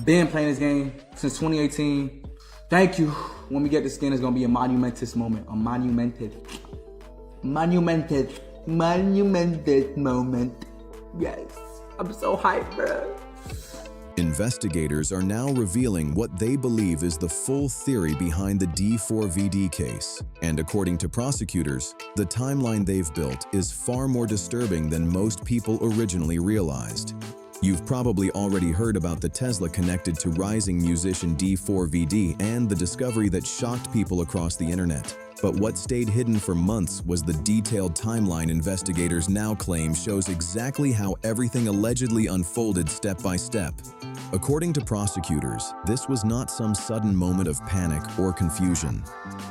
Been playing this game since 2018. Thank you. When we get this skin, it's gonna be a monumentous moment. A monumented moment. Yes. I'm so hyped, bro. Investigators are now revealing what they believe is the full theory behind the D4vd case. And according to prosecutors, the timeline they've built is far more disturbing than most people originally realized. You've probably already heard about the Tesla connected to rising musician D4vd and the discovery that shocked people across the internet. But what stayed hidden for months was the detailed timeline investigators now claim shows exactly how everything allegedly unfolded step by step. According to prosecutors, this was not some sudden moment of panic or confusion.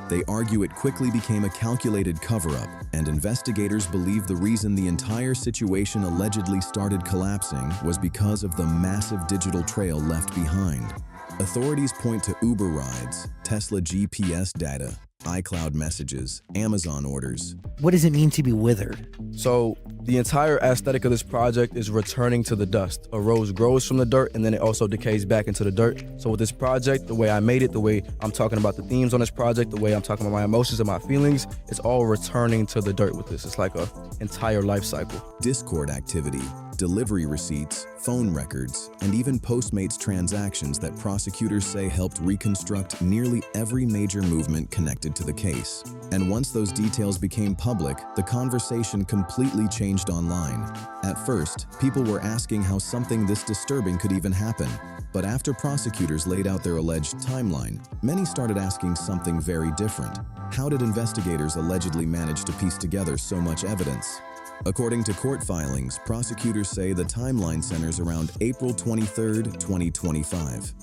They argue it quickly became a calculated cover-up, and investigators believe the reason the entire situation allegedly started collapsing was because of the massive digital trail left behind. Authorities point to Uber rides, Tesla GPS data, iCloud messages, Amazon orders. What does it mean to be withered? So the entire aesthetic of this project is returning to the dust. A rose grows from the dirt and then it also decays back into the dirt. So with this project, the way I made it, the way I'm talking about the themes on this project, the way I'm talking about my emotions and my feelings, it's all returning to the dirt with this. It's like a entire life cycle. Discord activity, delivery receipts, phone records, and even Postmates transactions that prosecutors say helped reconstruct nearly every major movement connected to the case. And once those details became public, the conversation completely changed online. At first, people were asking how something this disturbing could even happen. But after prosecutors laid out their alleged timeline, many started asking something very different. How did investigators allegedly manage to piece together so much evidence? According to court filings, prosecutors say the timeline centers around April 23, 2025.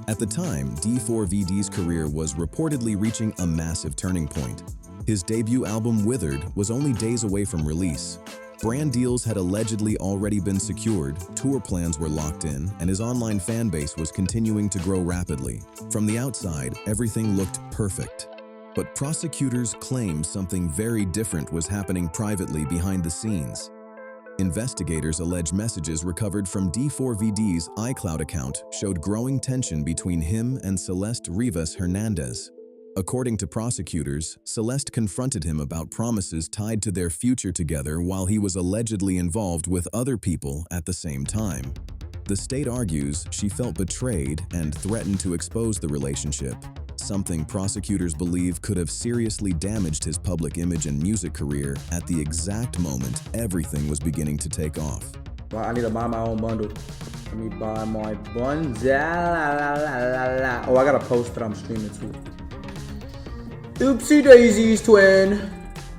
At the time, D4vd's career was reportedly reaching a massive turning point. His debut album, Withered, was only days away from release. Brand deals had allegedly already been secured, tour plans were locked in, and his online fan base was continuing to grow rapidly. From the outside, everything looked perfect. But prosecutors claim something very different was happening privately behind the scenes. Investigators allege messages recovered from D4vd's iCloud account showed growing tension between him and Celeste Rivas Hernandez. According to prosecutors, Celeste confronted him about promises tied to their future together while he was allegedly involved with other people at the same time. The state argues she felt betrayed and threatened to expose the relationship, something prosecutors believe could have seriously damaged his public image and music career at the exact moment everything was beginning to take off. Well, I need to buy my own bundle. Let me buy my bundle. Oh, I got a post that I'm streaming too. Oopsie daisies, twin.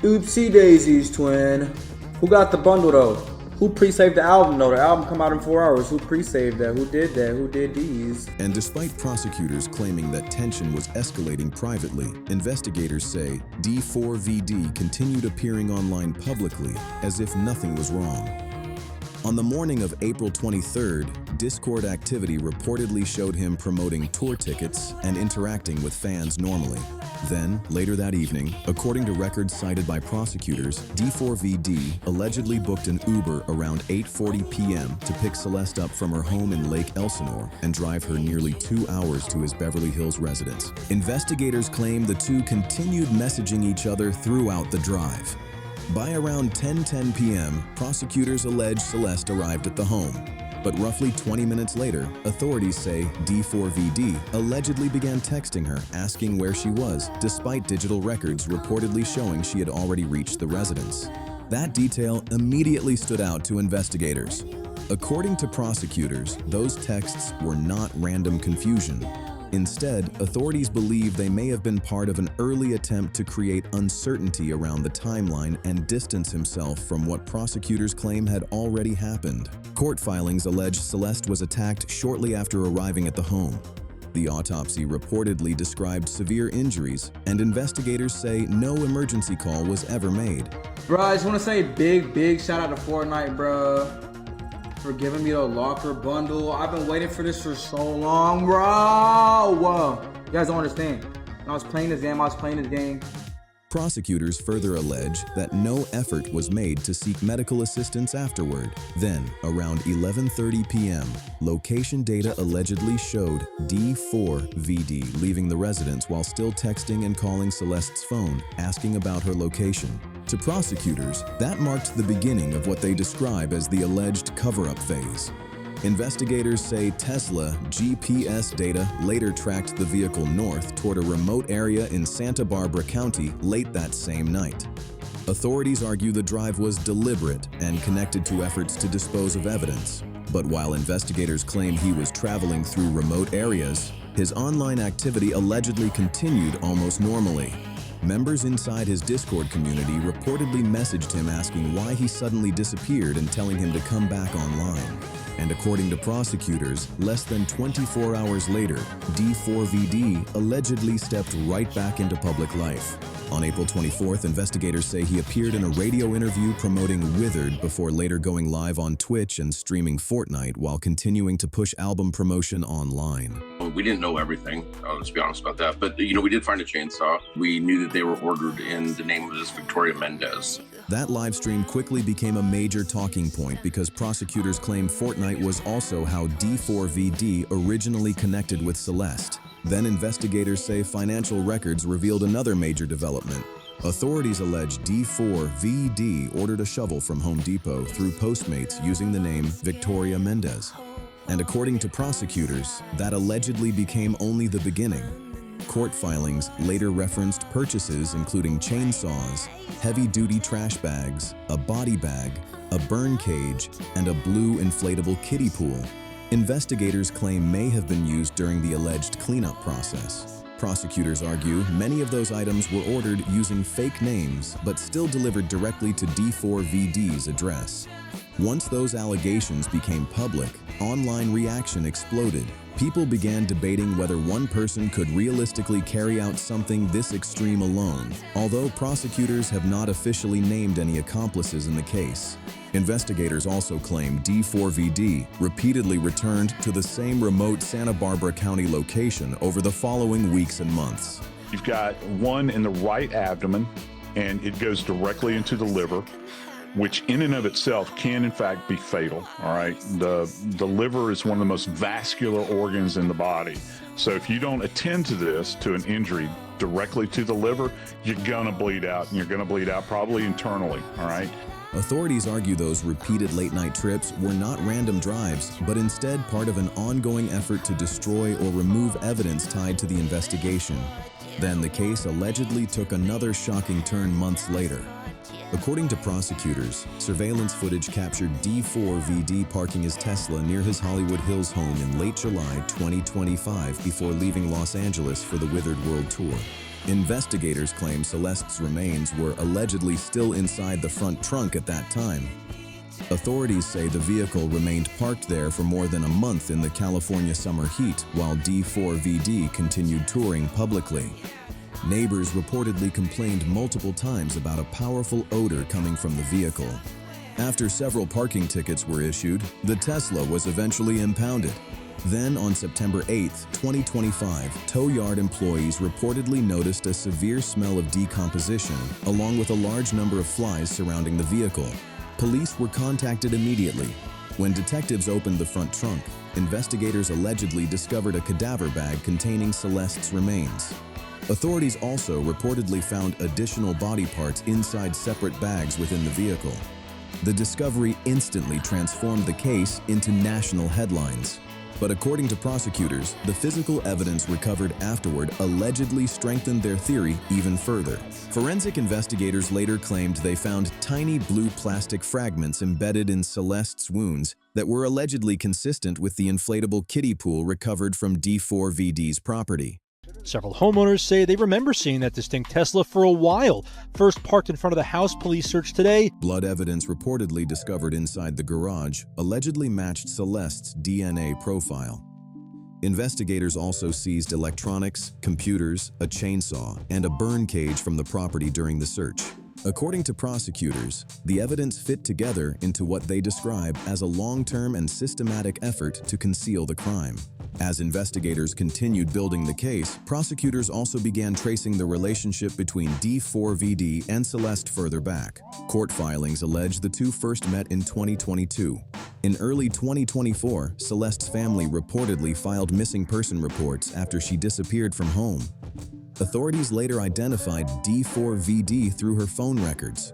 Oopsie daisies, twin. Who got the bundle though? Who pre-saved the album though? The album come out in 4 hours. Who pre-saved that? Who did that? Who did these? And despite prosecutors claiming that tension was escalating privately, investigators say D4vd continued appearing online publicly as if nothing was wrong. On the morning of April 23rd, Discord activity reportedly showed him promoting tour tickets and interacting with fans normally. Then, later that evening, according to records cited by prosecutors, D4vd allegedly booked an Uber around 8:40 p.m. to pick Celeste up from her home in Lake Elsinore and drive her nearly 2 hours to his Beverly Hills residence. Investigators claim the two continued messaging each other throughout the drive. By around 10:10 p.m., prosecutors allege Celeste arrived at the home. But roughly 20 minutes later, authorities say D4vd allegedly began texting her, asking where she was, despite digital records reportedly showing she had already reached the residence. That detail immediately stood out to investigators. According to prosecutors, those texts were not random confusion. Instead, authorities believe they may have been part of an early attempt to create uncertainty around the timeline and distance himself from what prosecutors claim had already happened. Court filings allege Celeste was attacked shortly after arriving at the home. The autopsy reportedly described severe injuries, and investigators say no emergency call was ever made. Bro, I just want to say big shout out to Fortnite, bro, for giving me the locker bundle. I've been waiting for this for so long, bro. Whoa. You guys don't understand. When I was playing this game, Prosecutors further allege that no effort was made to seek medical assistance afterward. Then, around 11:30 p.m., location data allegedly showed D4vd leaving the residence while still texting and calling Celeste's phone, asking about her location. To prosecutors, that marked the beginning of what they describe as the alleged cover-up phase. Investigators say Tesla GPS data later tracked the vehicle north toward a remote area in Santa Barbara County late that same night. Authorities argue the drive was deliberate and connected to efforts to dispose of evidence. But while investigators claim he was traveling through remote areas, his online activity allegedly continued almost normally. Members inside his Discord community reportedly messaged him asking why he suddenly disappeared and telling him to come back online. And according to prosecutors, less than 24 hours later, D4vd allegedly stepped right back into public life. On April 24th, investigators say he appeared in a radio interview promoting Withered before later going live on Twitch and streaming Fortnite while continuing to push album promotion online. We didn't know everything, let's be honest about that, but we did find a chainsaw. We knew that they were ordered in the name of this Victoria Mendez. That live stream quickly became a major talking point because prosecutors claim Fortnite was also how D4vd originally connected with Celeste. Then investigators say financial records revealed another major development. Authorities allege D4vd ordered a shovel from Home Depot through Postmates using the name Victoria Mendez. And according to prosecutors, that allegedly became only the beginning. Court filings later referenced purchases including chainsaws, heavy-duty trash bags, a body bag, a burn cage, and a blue inflatable kiddie pool. Investigators claim may have been used during the alleged cleanup process. Prosecutors argue many of those items were ordered using fake names but still delivered directly to D4vd's address. Once those allegations became public, online reaction exploded. People began debating whether one person could realistically carry out something this extreme alone, although prosecutors have not officially named any accomplices in the case. Investigators also claim D4vd repeatedly returned to the same remote Santa Barbara County location over the following weeks and months. You've got one in the right abdomen, and it goes directly into the liver, which in and of itself can in fact be fatal, all right? The liver is one of the most vascular organs in the body. So if you don't attend to this, to an injury directly to the liver, you're gonna bleed out, and you're gonna bleed out probably internally, all right? Authorities argue those repeated late-night trips were not random drives, but instead part of an ongoing effort to destroy or remove evidence tied to the investigation. Then the case allegedly took another shocking turn months later. According to prosecutors, surveillance footage captured D4vd parking his Tesla near his Hollywood Hills home in late July 2025 before leaving Los Angeles for the Withered World Tour. Investigators claim Celeste's remains were allegedly still inside the front trunk at that time. Authorities say the vehicle remained parked there for more than a month in the California summer heat while D4vd continued touring publicly. Neighbors reportedly complained multiple times about a powerful odor coming from the vehicle. After several parking tickets were issued, the Tesla was eventually impounded. Then on September 8, 2025, tow yard employees reportedly noticed a severe smell of decomposition, along with a large number of flies surrounding the vehicle. Police were contacted immediately. When detectives opened the front trunk, investigators allegedly discovered a cadaver bag containing Celeste's remains. Authorities also reportedly found additional body parts inside separate bags within the vehicle. The discovery instantly transformed the case into national headlines. But according to prosecutors, the physical evidence recovered afterward allegedly strengthened their theory even further. Forensic investigators later claimed they found tiny blue plastic fragments embedded in Celeste's wounds that were allegedly consistent with the inflatable kiddie pool recovered from D4vd's property. Several homeowners say they remember seeing that distinct Tesla for a while. First parked in front of the house, police searched today. Blood evidence reportedly discovered inside the garage allegedly matched Celeste's DNA profile. Investigators also seized electronics, computers, a chainsaw, and a burn cage from the property during the search. According to prosecutors, the evidence fit together into what they describe as a long-term and systematic effort to conceal the crime. As investigators continued building the case, prosecutors also began tracing the relationship between D4vd and Celeste further back. Court filings allege the two first met in 2022. In early 2024, Celeste's family reportedly filed missing person reports after she disappeared from home. Authorities later identified D4vd through her phone records.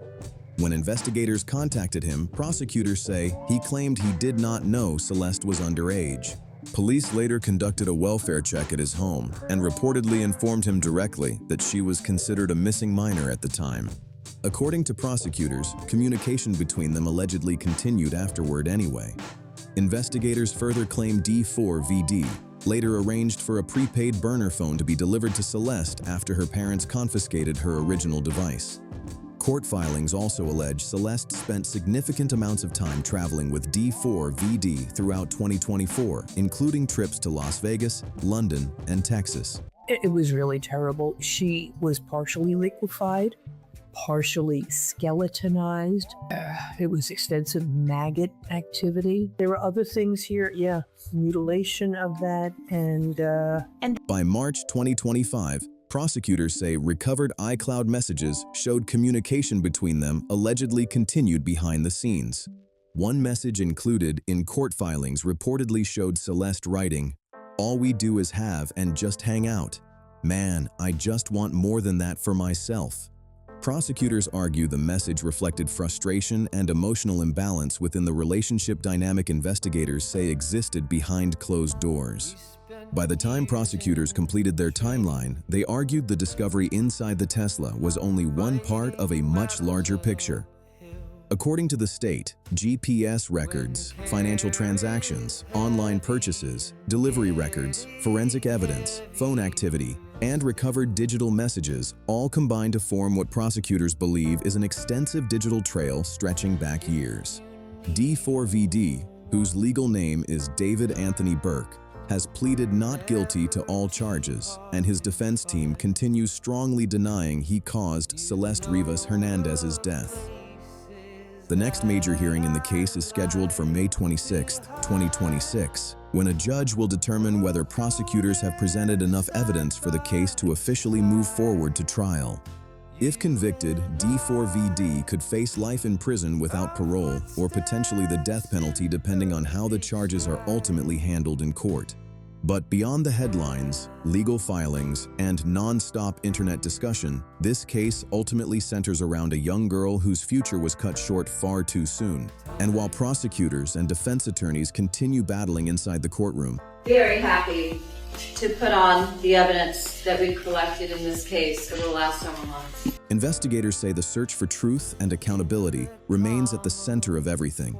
When investigators contacted him, prosecutors say he claimed he did not know Celeste was underage. Police later conducted a welfare check at his home and reportedly informed him directly that she was considered a missing minor at the time. According to prosecutors, communication between them allegedly continued afterward anyway. Investigators further claim D4vd later arranged for a prepaid burner phone to be delivered to Celeste after her parents confiscated her original device. Court filings also allege Celeste spent significant amounts of time traveling with D4vd throughout 2024, including trips to Las Vegas, London, and Texas. It was really terrible. She was partially liquefied, partially skeletonized. It was extensive maggot activity. There were other things here, mutilation of that, and By March 2025, prosecutors say recovered iCloud messages showed communication between them allegedly continued behind the scenes. One message included in court filings reportedly showed Celeste writing, "All we do is have and just hang out. Man, I just want more than that for myself." Prosecutors argue the message reflected frustration and emotional imbalance within the relationship dynamic investigators say existed behind closed doors. By the time prosecutors completed their timeline, they argued the discovery inside the Tesla was only one part of a much larger picture. According to the state, GPS records, financial transactions, online purchases, delivery records, forensic evidence, phone activity, and recovered digital messages all combine to form what prosecutors believe is an extensive digital trail stretching back years. D4vd, whose legal name is David Anthony Burke, has pleaded not guilty to all charges, and his defense team continues strongly denying he caused Celeste Rivas Hernandez's death. The next major hearing in the case is scheduled for May 26, 2026, when a judge will determine whether prosecutors have presented enough evidence for the case to officially move forward to trial. If convicted, D4vd could face life in prison without parole or potentially the death penalty depending on how the charges are ultimately handled in court. But beyond the headlines, legal filings, and non-stop internet discussion, this case ultimately centers around a young girl whose future was cut short far too soon. And while prosecutors and defense attorneys continue battling inside the courtroom, very happy to put on the evidence that we collected in this case over the last several months. investigators say the search for truth and accountability remains at the center of everything.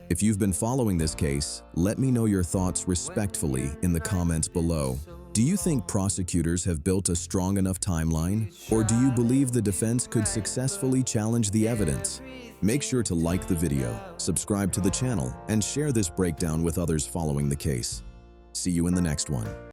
If you've been following this case, let me know your thoughts respectfully in the comments below. Do you think prosecutors have built a strong enough timeline, or do you believe the defense could successfully challenge the evidence? Make sure to like the video, subscribe to the channel, and share this breakdown with others following the case. See you in the next one.